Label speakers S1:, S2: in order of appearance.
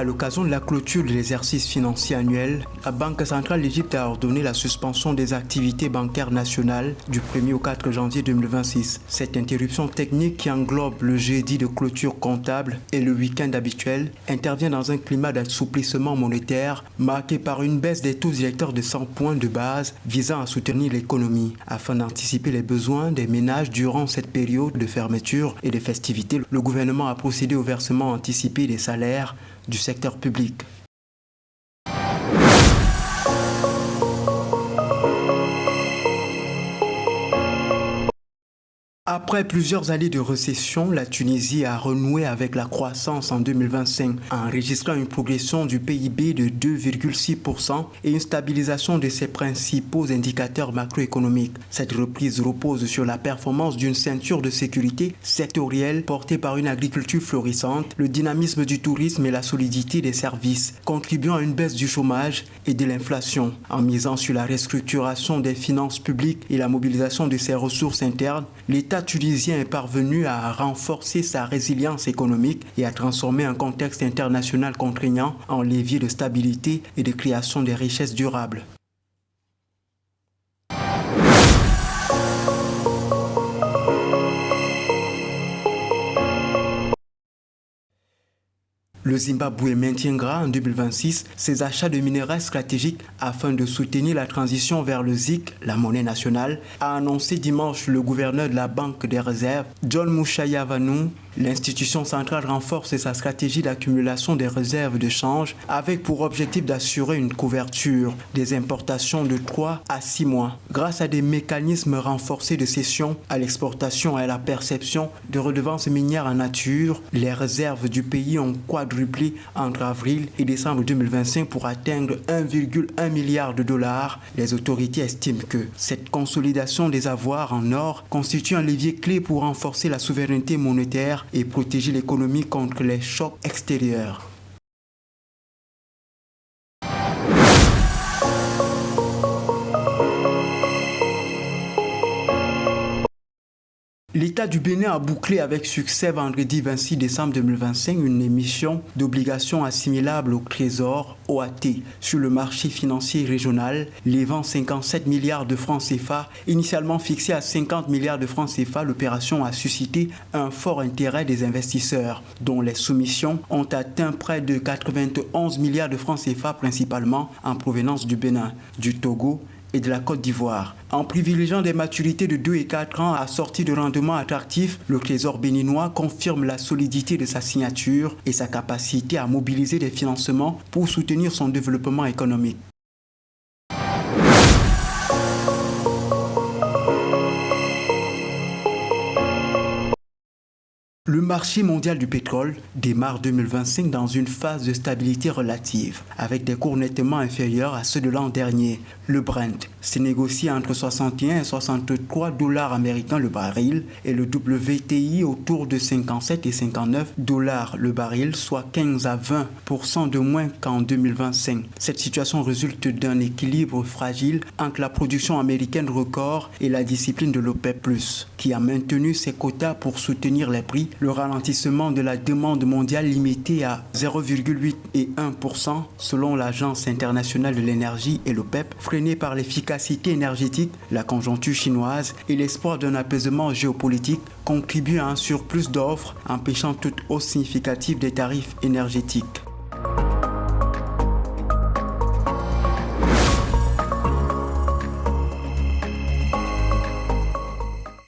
S1: À l'occasion de la clôture de l'exercice financier annuel, la Banque centrale d'Égypte a ordonné la suspension des activités bancaires nationales du 1er au 4 janvier 2026. Cette interruption technique qui englobe le jeudi de clôture comptable et le week-end habituel intervient dans un climat d'assouplissement monétaire marqué par une baisse des taux directeurs de 100 points de base visant à soutenir l'économie. Afin d'anticiper les besoins des ménages durant cette période de fermeture et de festivités, le gouvernement a procédé au versement anticipé des salaires du secteur public. Après plusieurs années de récession, la Tunisie a renoué avec la croissance en 2025, enregistrant une progression du PIB de 2,6% et une stabilisation de ses principaux indicateurs macroéconomiques. Cette reprise repose sur la performance d'une ceinture de sécurité sectorielle portée par une agriculture florissante, le dynamisme du tourisme et la solidité des services, contribuant à une baisse du chômage et de l'inflation. En misant sur la restructuration des finances publiques et la mobilisation de ses ressources internes, l'État tunisien est parvenu à renforcer sa résilience économique et à transformer un contexte international contraignant en levier de stabilité et de création de richesses durables. Le Zimbabwe maintiendra en 2026 ses achats de minerais stratégiques afin de soutenir la transition vers le ZiG, la monnaie nationale, a annoncé dimanche le gouverneur de la Banque des réserves, John Mushayavanu. L'institution centrale renforce sa stratégie d'accumulation des réserves de change avec pour objectif d'assurer une couverture des importations de 3 à 6 mois grâce à des mécanismes renforcés de cession à l'exportation et à la perception de redevances minières en nature. Les réserves du pays ont quadruplé entre avril et décembre 2025 pour atteindre 1,1 milliard de dollars. Les autorités estiment que cette consolidation des avoirs en or constitue un levier clé pour renforcer la souveraineté monétaire et protéger l'économie contre les chocs extérieurs. L'État du Bénin a bouclé avec succès vendredi 26 décembre 2025 une émission d'obligations assimilables au Trésor, OAT, sur le marché financier régional, levant 57 milliards de francs CFA. Initialement fixée à 50 milliards de francs CFA, l'opération a suscité un fort intérêt des investisseurs, dont les soumissions ont atteint près de 91 milliards de francs CFA, principalement en provenance du Bénin, du Togo et de la Côte d'Ivoire. En privilégiant des maturités de 2 et 4 ans assorties de rendements attractifs, le Trésor béninois confirme la solidité de sa signature et sa capacité à mobiliser des financements pour soutenir son développement économique. Le marché mondial du pétrole démarre 2025 dans une phase de stabilité relative, avec des cours nettement inférieurs à ceux de l'an dernier. Le Brent s'est négocié entre 61 et 63 dollars américains le baril et le WTI autour de 57 et 59 dollars le baril, soit 15 à 20% de moins qu'en 2025. Cette situation résulte d'un équilibre fragile entre la production américaine record et la discipline de l'OPEP+, qui a maintenu ses quotas pour soutenir les prix. Le ralentissement de la demande mondiale limité à 0,8 et 1% selon l'Agence internationale de l'énergie et l'OPEP, freiné par l'efficacité énergétique, la conjoncture chinoise et l'espoir d'un apaisement géopolitique, contribue à un surplus d'offres, empêchant toute hausse significative des tarifs énergétiques.